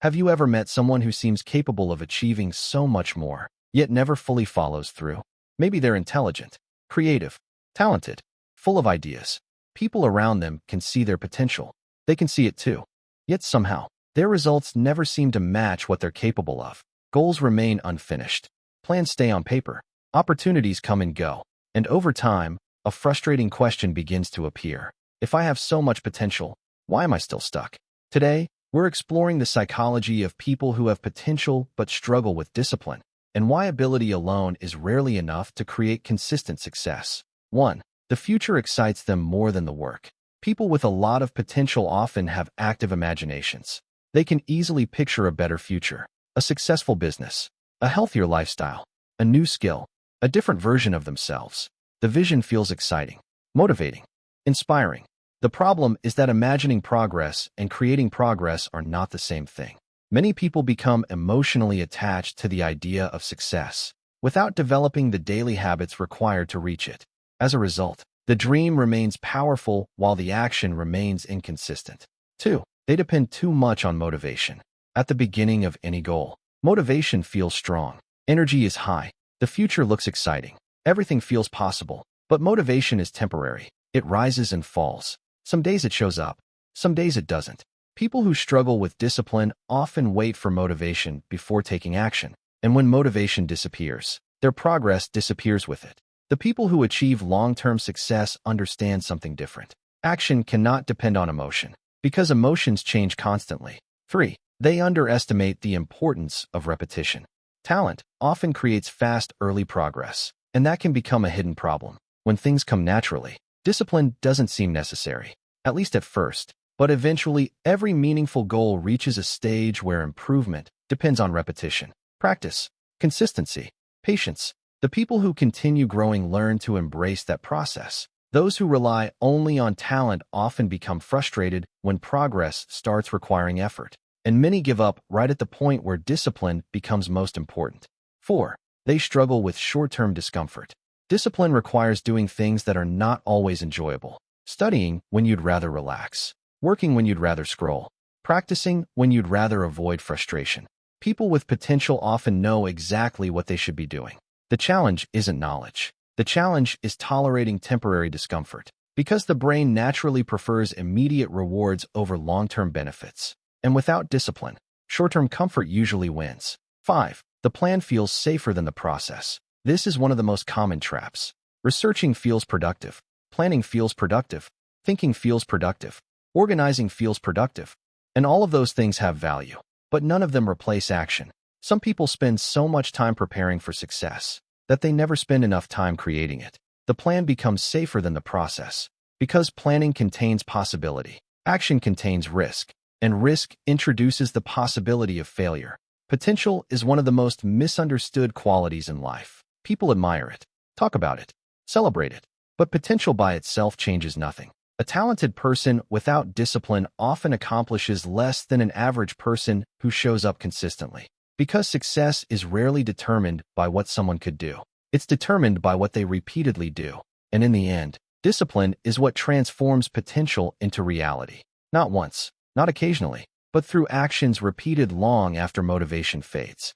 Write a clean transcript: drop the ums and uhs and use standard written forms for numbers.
Have you ever met someone who seems capable of achieving so much more, yet never fully follows through? Maybe they're intelligent, creative, talented, full of ideas. People around them can see their potential. They can see it too. Yet somehow, their results never seem to match what they're capable of. Goals remain unfinished. Plans stay on paper. Opportunities come and go. And over time, a frustrating question begins to appear. If I have so much potential, why am I still stuck? Today, we're exploring the psychology of people who have potential but struggle with discipline, and why ability alone is rarely enough to create consistent success. 1. The future excites them more than the work. People with a lot of potential often have active imaginations. They can easily picture a better future, a successful business, a healthier lifestyle, a new skill, a different version of themselves. The vision feels exciting, motivating, inspiring. The problem is that imagining progress and creating progress are not the same thing. Many people become emotionally attached to the idea of success, without developing the daily habits required to reach it. As a result, the dream remains powerful while the action remains inconsistent. 2. They depend too much on motivation. At the beginning of any goal, motivation feels strong. Energy is high. The future looks exciting. Everything feels possible. But motivation is temporary. It rises and falls. Some days it shows up. Some days it doesn't. People who struggle with discipline often wait for motivation before taking action. And when motivation disappears, their progress disappears with it. The people who achieve long-term success understand something different. Action cannot depend on emotion, because emotions change constantly. 3. They underestimate the importance of repetition. Talent often creates fast, early progress, and that can become a hidden problem. When things come naturally, discipline doesn't seem necessary, at least at first. But eventually, every meaningful goal reaches a stage where improvement depends on repetition, practice, consistency, patience. The people who continue growing learn to embrace that process. Those who rely only on talent often become frustrated when progress starts requiring effort, and many give up right at the point where discipline becomes most important. 4. They struggle with short-term discomfort. Discipline requires doing things that are not always enjoyable. Studying when you'd rather relax. Working when you'd rather scroll. Practicing when you'd rather avoid frustration. People with potential often know exactly what they should be doing. The challenge isn't knowledge. The challenge is tolerating temporary discomfort, because the brain naturally prefers immediate rewards over long-term benefits. And without discipline, short-term comfort usually wins. 5. The plan feels safer than the process. This is one of the most common traps. Researching feels productive. Planning feels productive. Thinking feels productive. Organizing feels productive. And all of those things have value, but none of them replace action. Some people spend so much time preparing for success that they never spend enough time creating it. The plan becomes safer than the process, because planning contains possibility. Action contains risk, and risk introduces the possibility of failure. Potential is one of the most misunderstood qualities in life. People admire it, talk about it, celebrate it, but potential by itself changes nothing. A talented person without discipline often accomplishes less than an average person who shows up consistently. Because success is rarely determined by what someone could do. It's determined by what they repeatedly do. And in the end, discipline is what transforms potential into reality. Not once, not occasionally, but through actions repeated long after motivation fades.